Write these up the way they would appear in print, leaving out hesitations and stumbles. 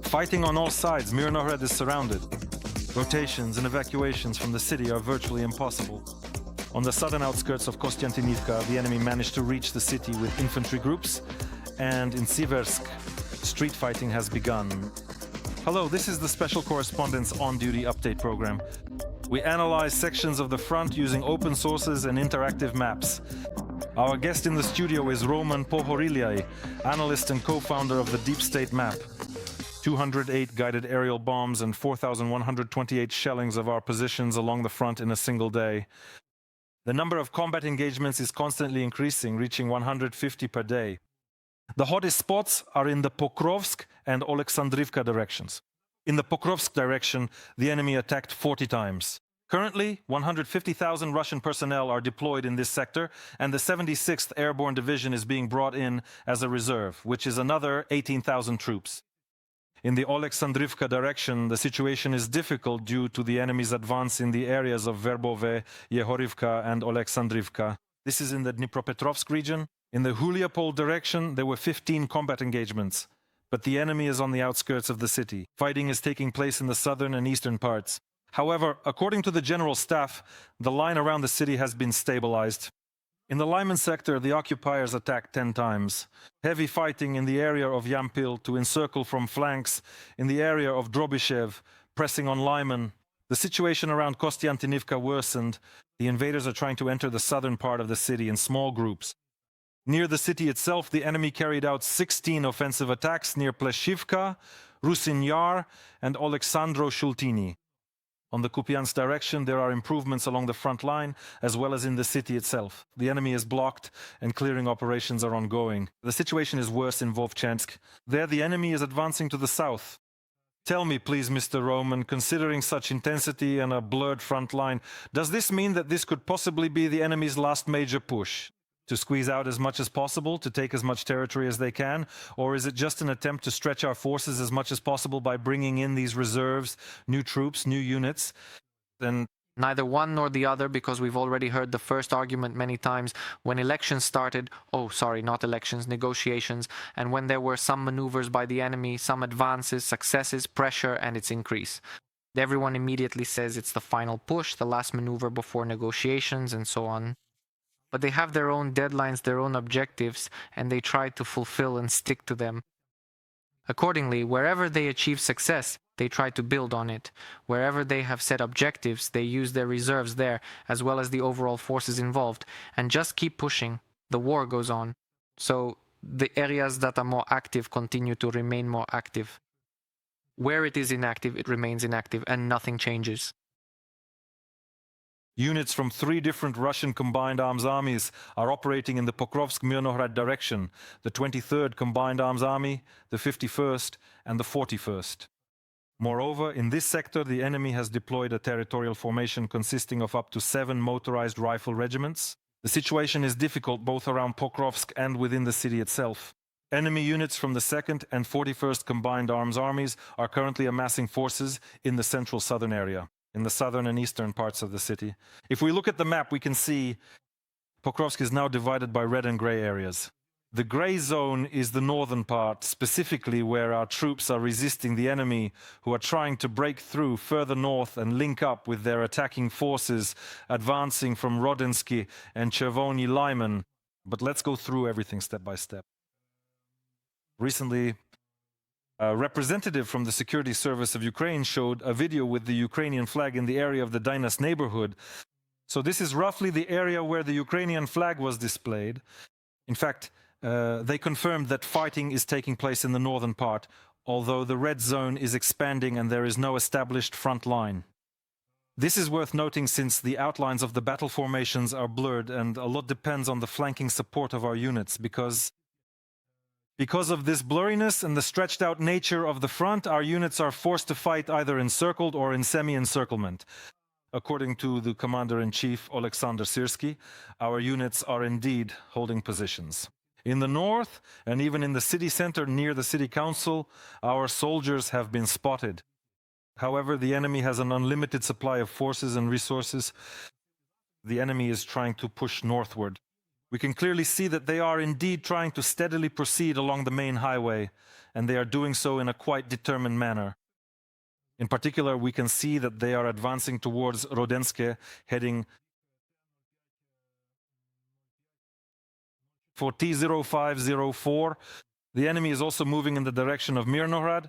Fighting on all sides, Mirnohrad is surrounded. Rotations and evacuations from the city are virtually impossible. On the southern outskirts of Kostyantynivka, the enemy managed to reach the city with infantry groups, and in Siversk, street fighting has begun. Hello, this is the Special Correspondent's on-duty update program. We analyze sections of the front using open sources and interactive maps. Our guest in the studio is Roman Pogorily, analyst and co-founder of the DeepState map. 208 guided aerial bombs and 4,128 shellings of our positions along the front in a single day. The number of combat engagements is constantly increasing, reaching 150 per day. The hottest spots are in the Pokrovsk and Alexandrivka directions. In the Pokrovsk direction, the enemy attacked 40 times. Currently, 150,000 Russian personnel are deployed in this sector, and the 76th Airborne Division is being brought in as a reserve, which is another 18,000 troops. In the Alexandrivka direction, the situation is difficult due to the enemy's advance in the areas of Verbove, Yehorivka and Alexandrivka. This is in the Dnipropetrovsk region. In the Huliapol direction, there were 15 combat engagements, but the enemy is on the outskirts of the city. Fighting is taking place in the southern and eastern parts. However, according to the General Staff, the line around the city has been stabilized. In the Lyman sector, the occupiers attacked 10 times. Heavy fighting in the area of Yampil to encircle from flanks, in the area of Drobyshev, pressing on Lyman. The situation around Kostyantynivka worsened. The invaders are trying to enter the southern part of the city in small groups. Near the city itself, the enemy carried out 16 offensive attacks near Pleshivka, Ruslan Yar, and Oleksandro Shultini. On the Kupiansk direction, there are improvements along the front line, as well as in the city itself. The enemy is blocked, and clearing operations are ongoing. The situation is worse in Vovchansk. There, the enemy is advancing to the south. Tell me, please, Mr. Roman, considering such intensity and a blurred front line, does this mean that this could possibly be the enemy's last major push? To squeeze out as much as possible, to take as much territory as they can? Or is it just an attempt to stretch our forces as much as possible by bringing in these reserves, new troops, new units? Then neither one nor the other, because we've already heard the first argument many times when elections started, negotiations, and when there were some maneuvers by the enemy, some advances, successes, pressure, and its increase. Everyone immediately says it's the final push, the last maneuver before negotiations, and so on. But they have their own deadlines, their own objectives, and they try to fulfill and stick to them. Accordingly, wherever they achieve success, they try to build on it. Wherever they have set objectives, they use their reserves there, as well as the overall forces involved, and just keep pushing. The war goes on. So the areas that are more active continue to remain more active. Where it is inactive, it remains inactive, and nothing changes. Units from 3 different Russian combined arms armies are operating in the Pokrovsk-Mirnohrad direction, the 23rd Combined Arms Army, the 51st, and the 41st. Moreover, in this sector, the enemy has deployed a territorial formation consisting of up to 7 motorized rifle regiments. The situation is difficult both around Pokrovsk and within the city itself. Enemy units from the 2nd and 41st Combined Arms Armies are currently amassing forces in the central southern area, in the southern and eastern parts of the city. If we look at the map, we can see Pokrovsk is now divided by red and gray areas. The gray zone is the northern part, specifically where our troops are resisting the enemy, who are trying to break through further north and link up with their attacking forces, advancing from Rodensky and Chervony Lyman. But let's go through everything step by step. Recently, a representative from the Security Service of Ukraine showed a video with the Ukrainian flag in the area of the Dynas neighborhood. So this is roughly the area where the Ukrainian flag was displayed. In fact, they confirmed that fighting is taking place in the northern part, although the red zone is expanding and there is no established front line. This is worth noting since the outlines of the battle formations are blurred and a lot depends on the flanking support of our units, because of this blurriness and the stretched out nature of the front, our units are forced to fight either encircled or in semi-encirclement. According to the Commander-in-Chief, Alexander Syrsky, our units are indeed holding positions. In the north, and even in the city center near the city council, our soldiers have been spotted. However, the enemy has an unlimited supply of forces and resources. The enemy is trying to push northward. We can clearly see that they are indeed trying to steadily proceed along the main highway, and they are doing so in a quite determined manner. In particular, we can see that they are advancing towards Rodenske, heading for T0504. The enemy is also moving in the direction of Mirnohrad.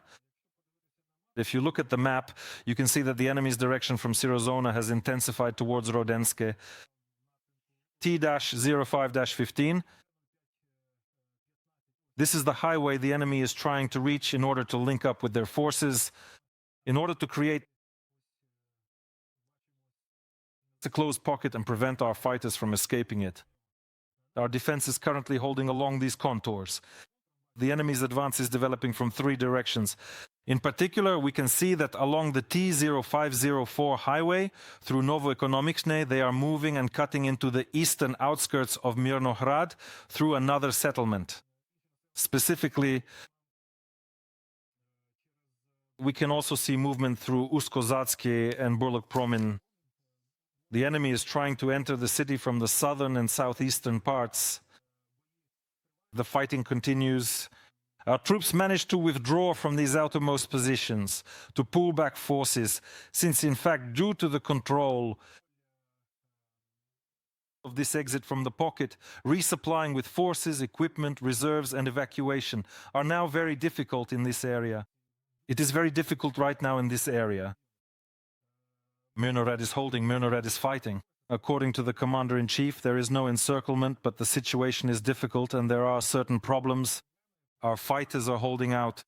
If you look at the map, you can see that the enemy's direction from Sirozona has intensified towards Rodenske. T-05-15. This is the highway the enemy is trying to reach in order to link up with their forces, in order to create a closed pocket and prevent our fighters from escaping it. Our defense is currently holding along these contours. The enemy's advance is developing from three directions. In particular, we can see that along the T0504 highway through Novoekonomichne, they are moving and cutting into the eastern outskirts of Mirnohrad through another settlement. Specifically, we can also see movement through Uskozatsky and Burlak Promin. The enemy is trying to enter the city from the southern and southeastern parts. The fighting continues. Our troops managed to withdraw from these outermost positions, to pull back forces, since in fact, due to the control of this exit from the pocket, resupplying with forces, equipment, reserves and evacuation are now very difficult in this area. It is very difficult right now in this area. Mirnohrad is holding, Mirnohrad is fighting. According to the commander-in-chief, there is no encirclement, but the situation is difficult and there are certain problems. Our fighters are holding out.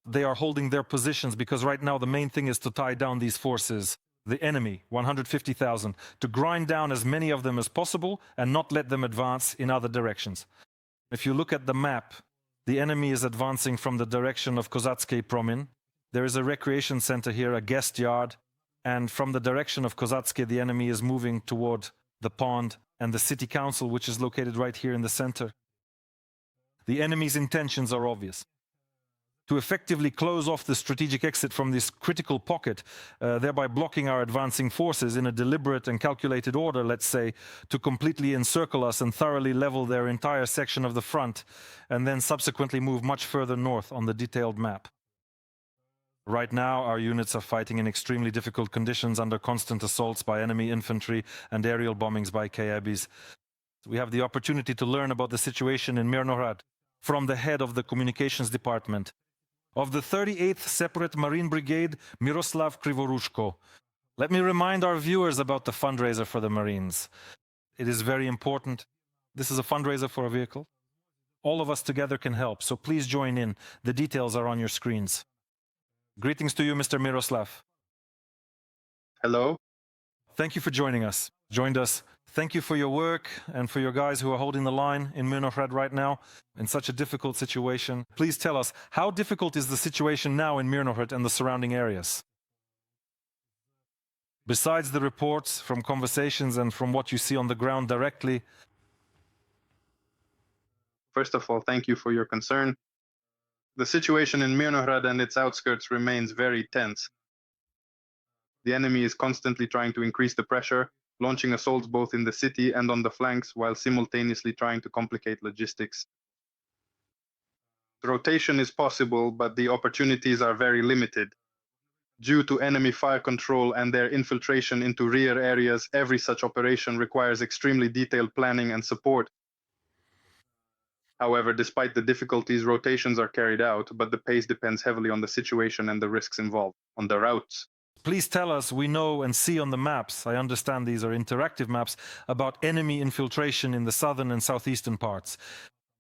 They are holding their positions because right now the main thing is to tie down these forces. The enemy, 150,000, to grind down as many of them as possible and not let them advance in other directions. If you look at the map, the enemy is advancing from the direction of Kozatsky Promin. There is a recreation center here, a guest yard, and from the direction of Kozatsky, the enemy is moving toward the pond and the city council, which is located right here in the center. The enemy's intentions are obvious. To effectively close off the strategic exit from this critical pocket, thereby blocking our advancing forces in a deliberate and calculated order, let's say, to completely encircle us and thoroughly level their entire section of the front, and then subsequently move much further north on the detailed map. Right now, our units are fighting in extremely difficult conditions under constant assaults by enemy infantry and aerial bombings by KIBs. We have the opportunity to learn about the situation in Mirnohrad from the head of the communications department of the 38th Separate Marine Brigade, Miroslav Krivorushko. Let me remind our viewers about the fundraiser for the Marines. It is very important. This is a fundraiser for a vehicle. All of us together can help, so please join in. The details are on your screens. Greetings to you, Mr. Miroslav. Hello. Thank you for joining us. Joined us. Thank you for your work and for your guys who are holding the line in Mirnohrad right now in such a difficult situation. Please tell us, how difficult is the situation now in Mirnohrad and the surrounding areas? Besides the reports from conversations and from what you see on the ground directly. First of all, thank you for your concern. The situation in Mirnohrad and its outskirts remains very tense. The enemy is constantly trying to increase the pressure, launching assaults both in the city and on the flanks, while simultaneously trying to complicate logistics. Rotation is possible, but the opportunities are very limited. Due to enemy fire control and their infiltration into rear areas, every such operation requires extremely detailed planning and support. However, despite the difficulties, rotations are carried out, but the pace depends heavily on the situation and the risks involved, on the routes. Please tell us, we know and see on the maps, I understand these are interactive maps, about enemy infiltration in the southern and southeastern parts.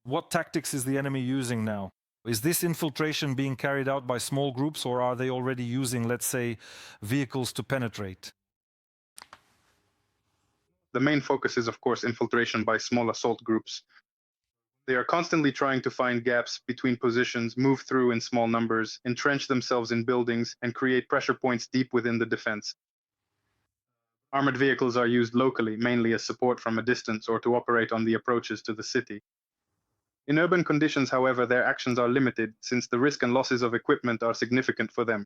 What tactics is the enemy using now? Is this infiltration being carried out by small groups, or are they already using, let's say, vehicles to penetrate? The main focus is, of course, infiltration by small assault groups. They are constantly trying to find gaps between positions, move through in small numbers, entrench themselves in buildings, and create pressure points deep within the defense. Armored vehicles are used locally, mainly as support from a distance or to operate on the approaches to the city. In urban conditions, however, their actions are limited, since the risk and losses of equipment are significant for them.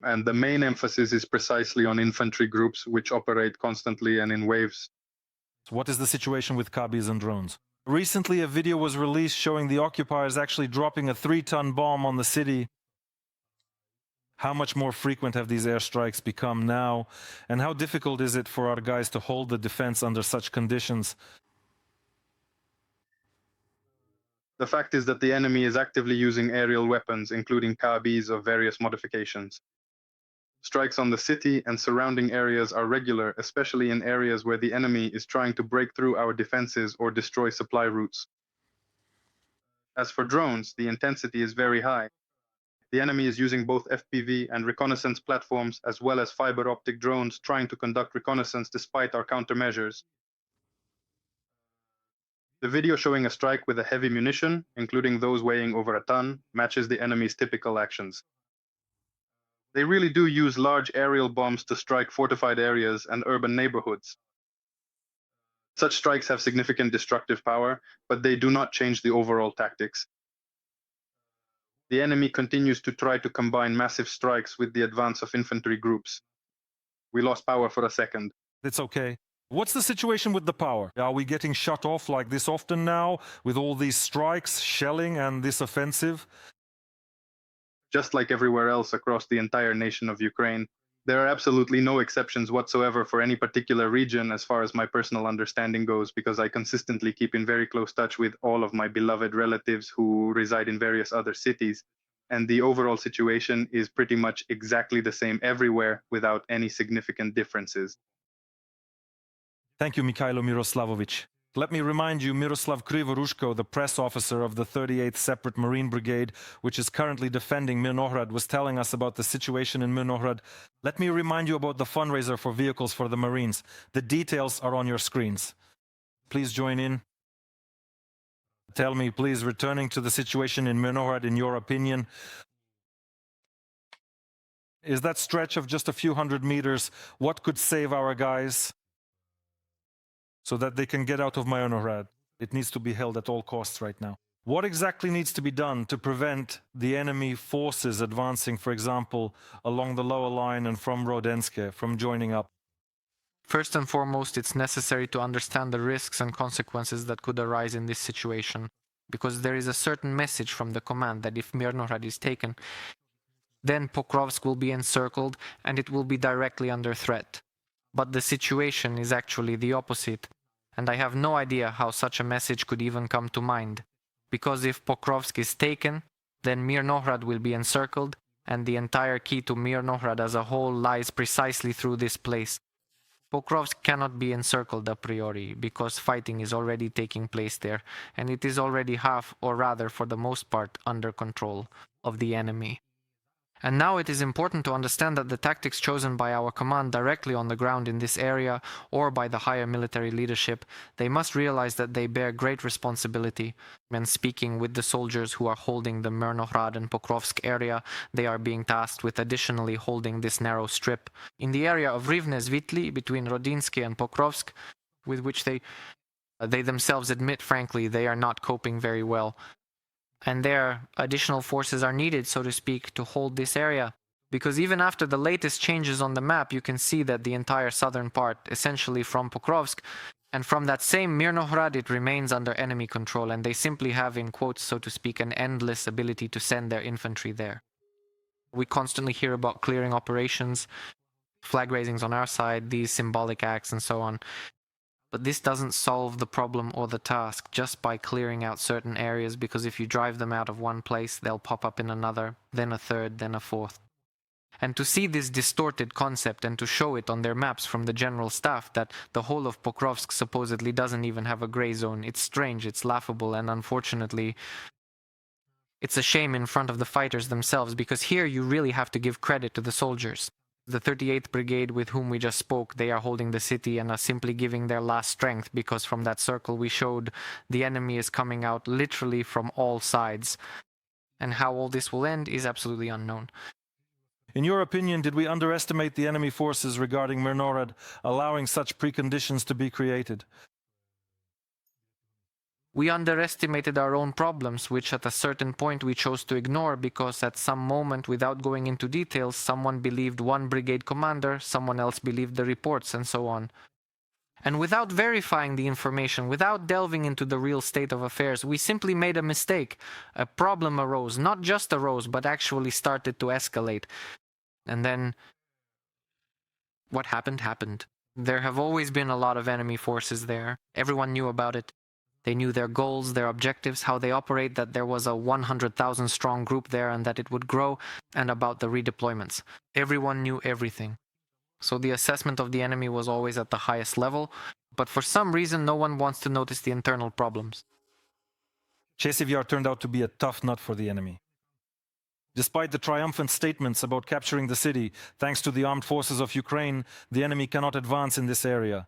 And the main emphasis is precisely on infantry groups, which operate constantly and in waves. What is the situation with Kabis and drones? Recently, a video was released showing the occupiers actually dropping a 3-ton bomb on the city. How much more frequent have these airstrikes become now? And how difficult is it for our guys to hold the defense under such conditions? The fact is that the enemy is actively using aerial weapons, including Kabis of various modifications. Strikes on the city and surrounding areas are regular, especially in areas where the enemy is trying to break through our defenses or destroy supply routes. As for drones, the intensity is very high. The enemy is using both FPV and reconnaissance platforms, as well as fiber optic drones trying to conduct reconnaissance despite our countermeasures. The video showing a strike with a heavy munition, including those weighing over a ton, matches the enemy's typical actions. They really do use large aerial bombs to strike fortified areas and urban neighborhoods. Such strikes have significant destructive power, but they do not change the overall tactics. The enemy continues to try to combine massive strikes with the advance of infantry groups. We lost power for a second. It's okay. What's the situation with the power? Are we getting shut off like this often now, with all these strikes, shelling, and this offensive? Just like everywhere else across the entire nation of Ukraine, there are absolutely no exceptions whatsoever for any particular region as far as my personal understanding goes, because I consistently keep in very close touch with all of my beloved relatives who reside in various other cities. And the overall situation is pretty much exactly the same everywhere without any significant differences. Thank you, Mikhailo Miroslavovich. Let me remind you, Miroslav Krivorushko, the press officer of the 38th Separate Marine Brigade, which is currently defending Mirnohrad, was telling us about the situation in Mirnohrad. Let me remind you about the fundraiser for vehicles for the Marines. The details are on your screens. Please join in. Tell me, please, returning to the situation in Mirnohrad, in your opinion, is that stretch of just a few hundred meters what could save our guys so that they can get out of Mirnohrad? It needs to be held at all costs right now. What exactly needs to be done to prevent the enemy forces advancing, for example, along the lower line and from Rodenske, from joining up? First and foremost, it's necessary to understand the risks and consequences that could arise in this situation, because there is a certain message from the command that if Mirnohrad is taken, then Pokrovsk will be encircled and it will be directly under threat. But the situation is actually the opposite, and I have no idea how such a message could even come to mind, because if Pokrovsk is taken, then Mirnohrad will be encircled, and the entire key to Mirnohrad as a whole lies precisely through this place. Pokrovsk cannot be encircled a priori, because fighting is already taking place there, and it is already half, or rather for the most part, under control of the enemy. And now it is important to understand that the tactics chosen by our command directly on the ground in this area, or by the higher military leadership, they must realize that they bear great responsibility. When speaking with the soldiers who are holding the Mirnohrad and Pokrovsk area, they are being tasked with additionally holding this narrow strip in the area of Rivne-Svitli between Rodinsky and Pokrovsk, with which they themselves admit, frankly, they are not coping very well. And there, additional forces are needed, so to speak, to hold this area. Because even after the latest changes on the map, you can see that the entire southern part, essentially from Pokrovsk, and from that same Mirnohrad, it remains under enemy control, and they simply have, in quotes, so to speak, an endless ability to send their infantry there. We constantly hear about clearing operations, flag raisings on our side, these symbolic acts, and so on. But this doesn't solve the problem or the task just by clearing out certain areas, because if you drive them out of one place, they'll pop up in another, then a third, then a fourth. And to see this distorted concept and to show it on their maps from the general staff that the whole of Pokrovsk supposedly doesn't even have a gray zone, it's strange, it's laughable, and unfortunately, it's a shame in front of the fighters themselves, because here you really have to give credit to the soldiers. The 38th Brigade with whom we just spoke, they are holding the city and are simply giving their last strength, because from that circle we showed the enemy is coming out literally from all sides. And how all this will end is absolutely unknown. In your opinion, did we underestimate the enemy forces regarding Mirnohrad, allowing such preconditions to be created? We underestimated our own problems, which at a certain point we chose to ignore, because at some moment, without going into details, someone believed one brigade commander, someone else believed the reports, and so on. And without verifying the information, without delving into the real state of affairs, we simply made a mistake. A problem arose, not just arose, but actually started to escalate. And then what happened. There have always been a lot of enemy forces there. Everyone knew about it. They knew their goals, their objectives, how they operate, that there was a 100,000 strong group there and that it would grow, and about the redeployments. Everyone knew everything. So the assessment of the enemy was always at the highest level, but for some reason no one wants to notice the internal problems. Chasiv Yar turned out to be a tough nut for the enemy. Despite the triumphant statements about capturing the city, thanks to the armed forces of Ukraine, the enemy cannot advance in this area.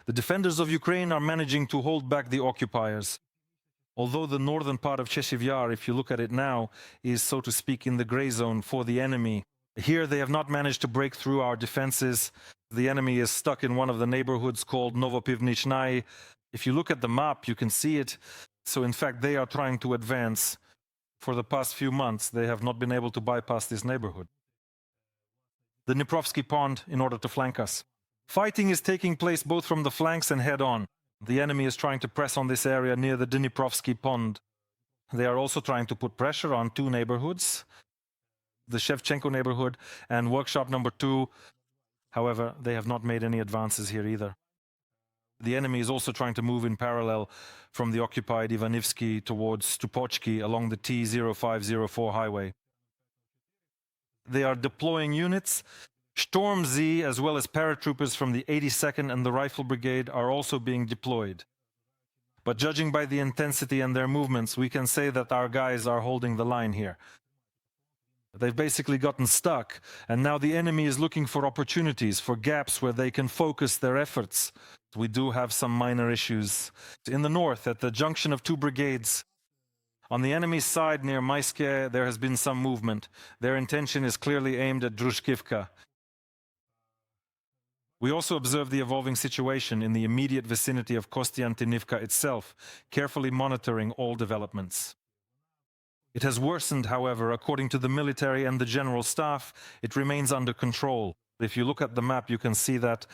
The defenders of Ukraine are managing to hold back the occupiers. Although the northern part of Chasiv Yar, if you look at it now, is, so to speak, in the gray zone for the enemy, here they have not managed to break through our defenses. The enemy is stuck in one of the neighborhoods called Novopivnichnaya. If you look at the map, you can see it. So in fact, they are trying to advance. For the past few months, they have not been able to bypass this neighborhood. The Dniprovsky Pond in order to flank us. Fighting is taking place both from the flanks and head-on. The enemy is trying to press on this area near the Dniprovsky Pond. They are also trying to put pressure on two neighborhoods, the Shevchenko neighborhood and workshop number 2. However, they have not made any advances here either. The enemy is also trying to move in parallel from the occupied Ivanivsky towards Stupochki along the T0504 highway. They are deploying units. Storm Z, as well as paratroopers from the 82nd and the Rifle Brigade, are also being deployed. But judging by the intensity and their movements, we can say that our guys are holding the line here. They've basically gotten stuck, and now the enemy is looking for opportunities, for gaps where they can focus their efforts. We do have some minor issues. In the north, at the junction of two brigades, on the enemy's side near Maiske, there has been some movement. Their intention is clearly aimed at Drushkivka. We also observe the evolving situation in the immediate vicinity of Kostiantynivka itself, carefully monitoring all developments. It has worsened, however, according to the military and the general staff. It remains under control. If you look at the map, you can see that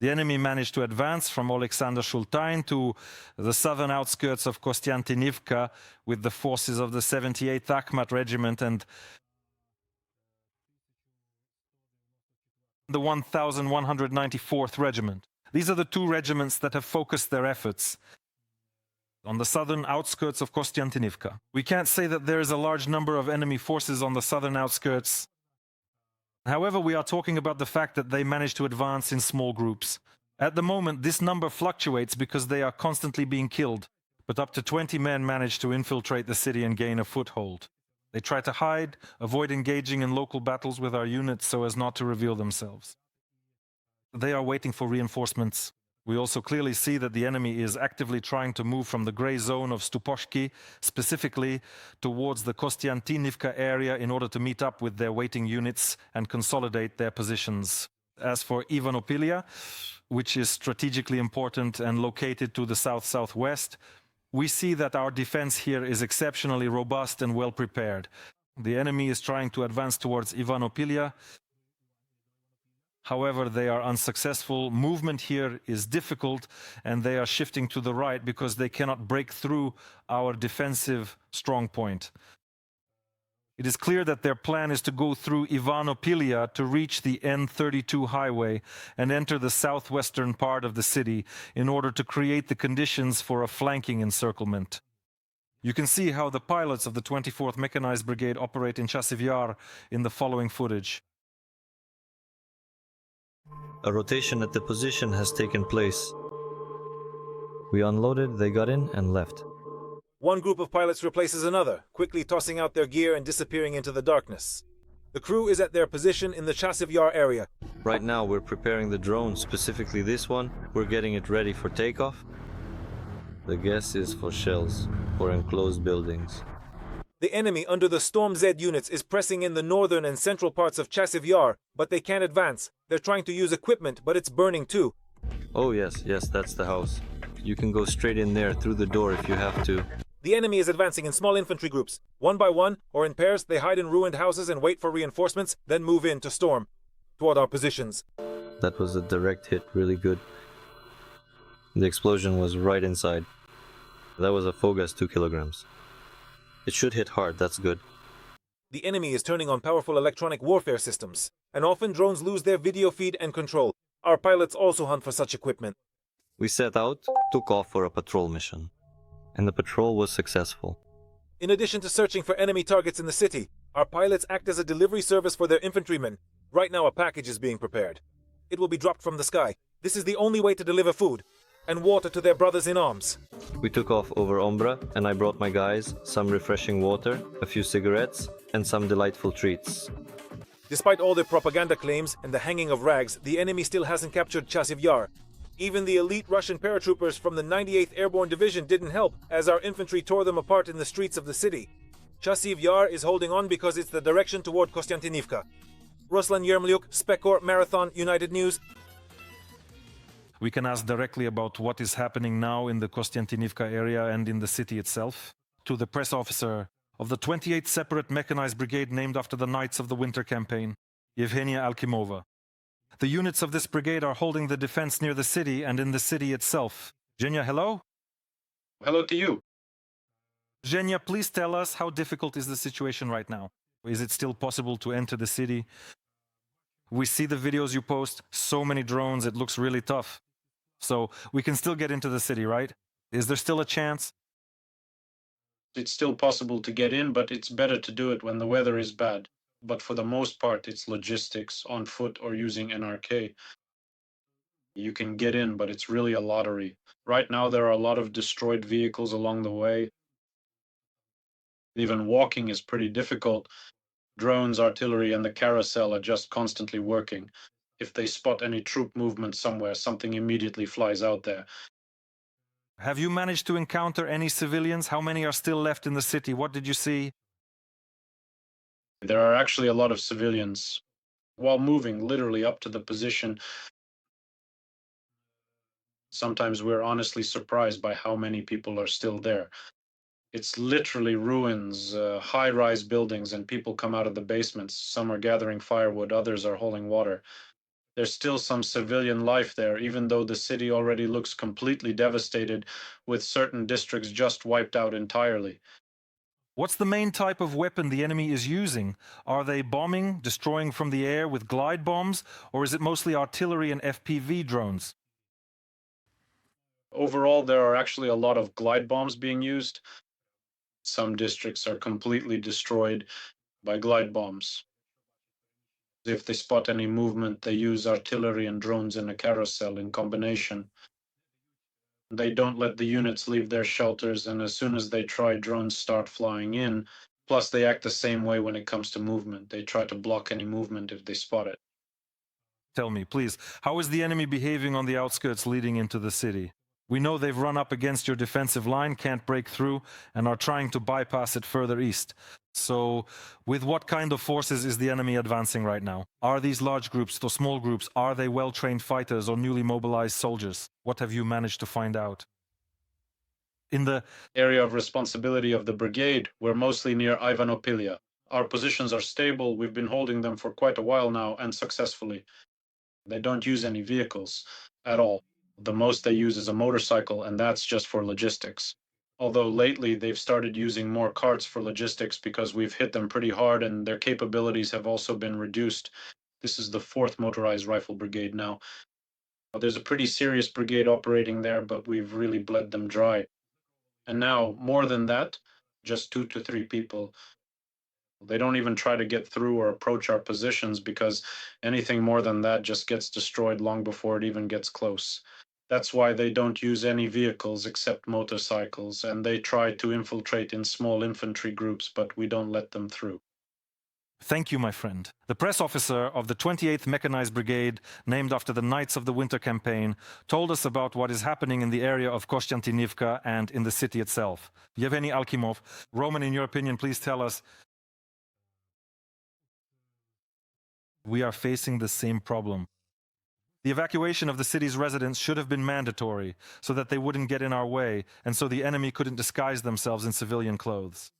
the enemy managed to advance from Alexander Shultain to the southern outskirts of Kostiantynivka with the forces of the 78th Akhmat Regiment and the 1194th Regiment. These are the two regiments that have focused their efforts on the southern outskirts of Kostiantynivka. We can't say that there is a large number of enemy forces on the southern outskirts. However, we are talking about the fact that they manage to advance in small groups. At the moment, this number fluctuates because they are constantly being killed, but up to 20 men manage to infiltrate the city and gain a foothold. They try to hide, avoid engaging in local battles with our units so as not to reveal themselves. They are waiting for reinforcements. We also clearly see that the enemy is actively trying to move from the gray zone of Stupochki, specifically towards the Kostiantynivka area in order to meet up with their waiting units and consolidate their positions. As for Ivanopilia, which is strategically important and located to the south-southwest, we see that our defense here is exceptionally robust and well prepared. The enemy is trying to advance towards Ivanopilia. However, they are unsuccessful. Movement here is difficult, and they are shifting to the right because they cannot break through our defensive strong point. It is clear that their plan is to go through Ivanopilia to reach the N32 highway and enter the southwestern part of the city in order to create the conditions for a flanking encirclement. You can see how the pilots of the 24th Mechanized Brigade operate in Chasiv Yar in the following footage. A rotation at the position has taken place. We unloaded, they got in and left. One group of pilots replaces another, quickly tossing out their gear and disappearing into the darkness. The crew is at their position in the Chasiv Yar area. Right now we're preparing the drone, specifically this one. We're getting it ready for takeoff. The gas is for shells, for enclosed buildings. The enemy under the Storm Z units is pressing in the northern and central parts of Chasiv Yar, but they can't advance. They're trying to use equipment, but it's burning too. Oh yes, that's the house. You can go straight in there through the door if you have to. The enemy is advancing in small infantry groups. One by one, or in pairs, they hide in ruined houses and wait for reinforcements, then move in to storm toward our positions. That was a direct hit, really good. The explosion was right inside. That was a Fogas 2 kilograms. It should hit hard, that's good. The enemy is turning on powerful electronic warfare systems, and often drones lose their video feed and control. Our pilots also hunt for such equipment. We set out, took off for a patrol mission. And the patrol was successful. In addition to searching for enemy targets in the city, our pilots act as a delivery service for their infantrymen. Right now a package is being prepared. It will be dropped from the sky. This is the only way to deliver food and water to their brothers in arms. We took off over Ombra, and I brought my guys some refreshing water, a few cigarettes, and some delightful treats. Despite all their propaganda claims and the hanging of rags, the enemy still hasn't captured Chasiv Yar. Even the elite Russian paratroopers from the 98th Airborne Division didn't help, as our infantry tore them apart in the streets of the city. Chasiv Yar is holding on because it's the direction toward Kostyantynivka. Ruslan Yarmolyuk, SpetsCor, Marathon, United News. We can ask directly about what is happening now in the Kostiantynivka area and in the city itself to the press officer of the 28th Separate Mechanized Brigade named after the Knights of the Winter Campaign, Yevgenia Alkimova. The units of this brigade are holding the defense near the city and in the city itself. Zhenya, hello? Hello to you. Zhenya, please tell us how difficult is the situation right now? Is it still possible to enter the city? We see the videos you post, so many drones, it looks really tough. So we can still get into the city, right? Is there still a chance? It's still possible to get in, but it's better to do it when the weather is bad. But for the most part, it's logistics, on foot or using NRK. You can get in, but it's really a lottery. Right now, there are a lot of destroyed vehicles along the way. Even walking is pretty difficult. Drones, artillery, and the carousel are just constantly working. If they spot any troop movement somewhere, something immediately flies out there. Have you managed to encounter any civilians? How many are still left in the city? What did you see? There are actually a lot of civilians. While moving literally up to the position, sometimes we're honestly surprised by how many people are still there. It's literally ruins, high-rise buildings, and people come out of the basements. Some are gathering firewood, others are hauling water. There's still some civilian life there, even though the city already looks completely devastated, with certain districts just wiped out entirely. What's the main type of weapon the enemy is using? Are they bombing, destroying from the air with glide bombs, or is it mostly artillery and FPV drones? Overall, there are actually a lot of glide bombs being used. Some districts are completely destroyed by glide bombs. If they spot any movement, they use artillery and drones in a carousel in combination. They don't let the units leave their shelters, and as soon as they try, drones start flying in. Plus, they act the same way when it comes to movement. They try to block any movement if they spot it. Tell me, please, how is the enemy behaving on the outskirts leading into the city? We know they've run up against your defensive line, can't break through, and are trying to bypass it further east. So, with what kind of forces is the enemy advancing right now? Are these large groups or small groups? Are they well-trained fighters or newly mobilized soldiers? What have you managed to find out? In the area of responsibility of the brigade, we're mostly near Ivanopilia. Our positions are stable. We've been holding them for quite a while now, and successfully. They don't use any vehicles at all. The most they use is a motorcycle, and that's just for logistics. Although lately they've started using more carts for logistics because we've hit them pretty hard and their capabilities have also been reduced. This is the 4th Motorized Rifle Brigade now. There's a pretty serious brigade operating there, but we've really bled them dry. And now, more than that, just 2 to 3 people. They don't even try to get through or approach our positions because anything more than that just gets destroyed long before it even gets close. That's why they don't use any vehicles except motorcycles, and they try to infiltrate in small infantry groups, but we don't let them through. Thank you, my friend. The press officer of the 28th Mechanized Brigade, named after the Knights of the Winter Campaign, told us about what is happening in the area of Kostyantynivka and in the city itself. Yevgeny Alkimov, Roman, in your opinion, please tell us. We are facing the same problem. The evacuation of the city's residents should have been mandatory, so that they wouldn't get in our way, and so the enemy couldn't disguise themselves in civilian clothes.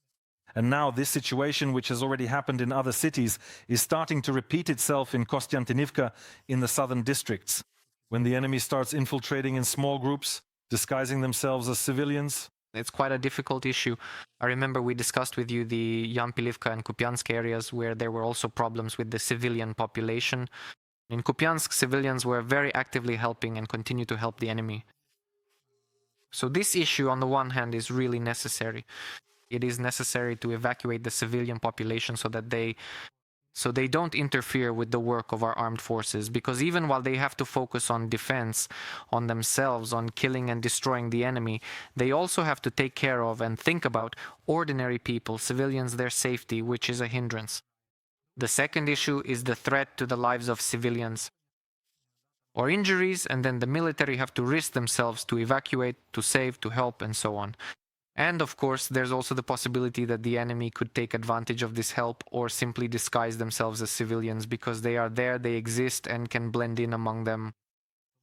And now this situation, which has already happened in other cities, is starting to repeat itself in Kostyantynivka in the southern districts. When the enemy starts infiltrating in small groups, disguising themselves as civilians. It's quite a difficult issue. I remember we discussed with you the Yampilivka and Kupiansk areas where there were also problems with the civilian population. In Kupiansk, civilians were very actively helping and continue to help the enemy. So this issue, on the one hand, is really necessary. It is necessary to evacuate the civilian population so they don't interfere with the work of our armed forces, because even while they have to focus on defense, on themselves, on killing and destroying the enemy, they also have to take care of and think about ordinary people, civilians, their safety, which is a hindrance. The second issue is the threat to the lives of civilians or injuries, and then the military have to risk themselves to evacuate, to save, to help, and so on. And of course, there's also the possibility that the enemy could take advantage of this help or simply disguise themselves as civilians because they are there, they exist, and can blend in among them.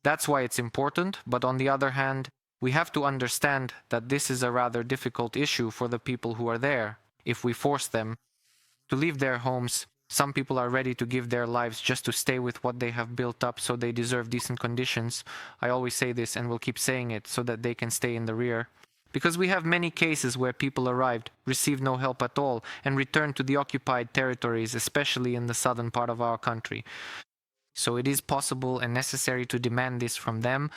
That's why it's important, but on the other hand, we have to understand that this is a rather difficult issue for the people who are there. If we force them to leave their homes, some people are ready to give their lives just to stay with what they have built up, so they deserve decent conditions. I always say this and will keep saying it so that they can stay in the rear. Because we have many cases where people arrived, received no help at all, and returned to the occupied territories, especially in the southern part of our country. So it is possible and necessary to demand this from them,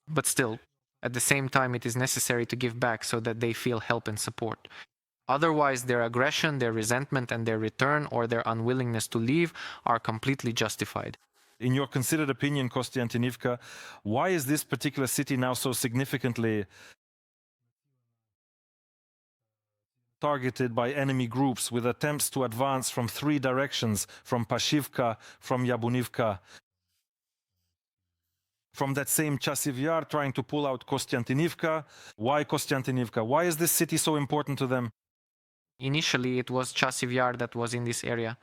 but still, at the same time, it is necessary to give back so that they feel help and support. Otherwise, their aggression, their resentment, and their return or their unwillingness to leave are completely justified. In your considered opinion, Kostyantynivka, why is this particular city now so significantly targeted by enemy groups with attempts to advance from three directions, from Pashivka, from Yabunivka, from that same Chasiv Yar, trying to pull out Kostyantynivka? Why Kostyantynivka? Why is this city so important to them? Initially, it was Chasiv Yar that was in this area.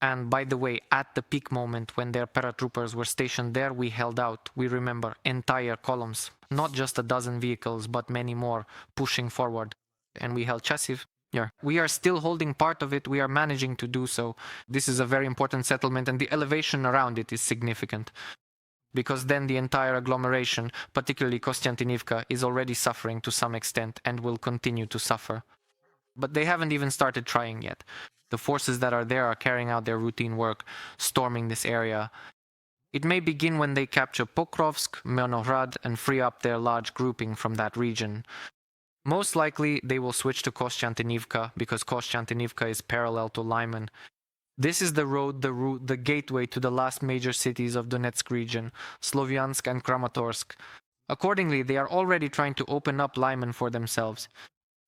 And by the way, at the peak moment when their paratroopers were stationed there, we held out, we remember, entire columns. Not just a dozen vehicles, but many more, pushing forward. And we held Chasiv Yar. We are still holding part of it, we are managing to do so. This is a very important settlement, and the elevation around it is significant. Because then the entire agglomeration, particularly Kostyantynivka, is already suffering to some extent and will continue to suffer. But they haven't even started trying yet. The forces that are there are carrying out their routine work, storming this area. It may begin when they capture Pokrovsk, Mirnohrad, and free up their large grouping from that region. Most likely, they will switch to Kostyantynivka, because Kostyantynivka is parallel to Lyman. This is the road, the route, the gateway to the last major cities of Donetsk region, Slovyansk and Kramatorsk. Accordingly, they are already trying to open up Lyman for themselves.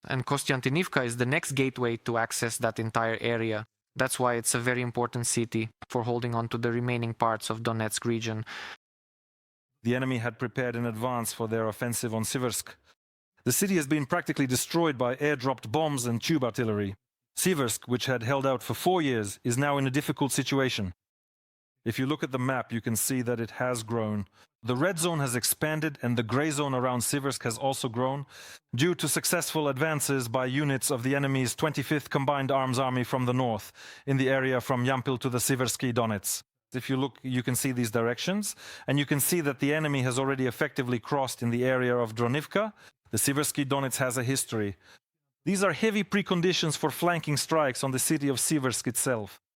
And Kostyantynivka is the next gateway to access that entire area. That's why it's a very important city for holding on to the remaining parts of Donetsk region. The enemy had prepared in advance for their offensive on Siversk. The city has been practically destroyed by air-dropped bombs and tube artillery. Siversk, which had held out for 4 years, is now in a difficult situation. If you look at the map, you can see that it has grown. The red zone has expanded and the gray zone around Siversk has also grown due to successful advances by units of the enemy's 25th Combined Arms Army from the north in the area from Yampil to the Siversky Donets. If you look, you can see these directions, and you can see that the enemy has already effectively crossed in the area of Dronivka. The Siversky Donets has a history. These are heavy preconditions for flanking strikes on the city of Siversk itself.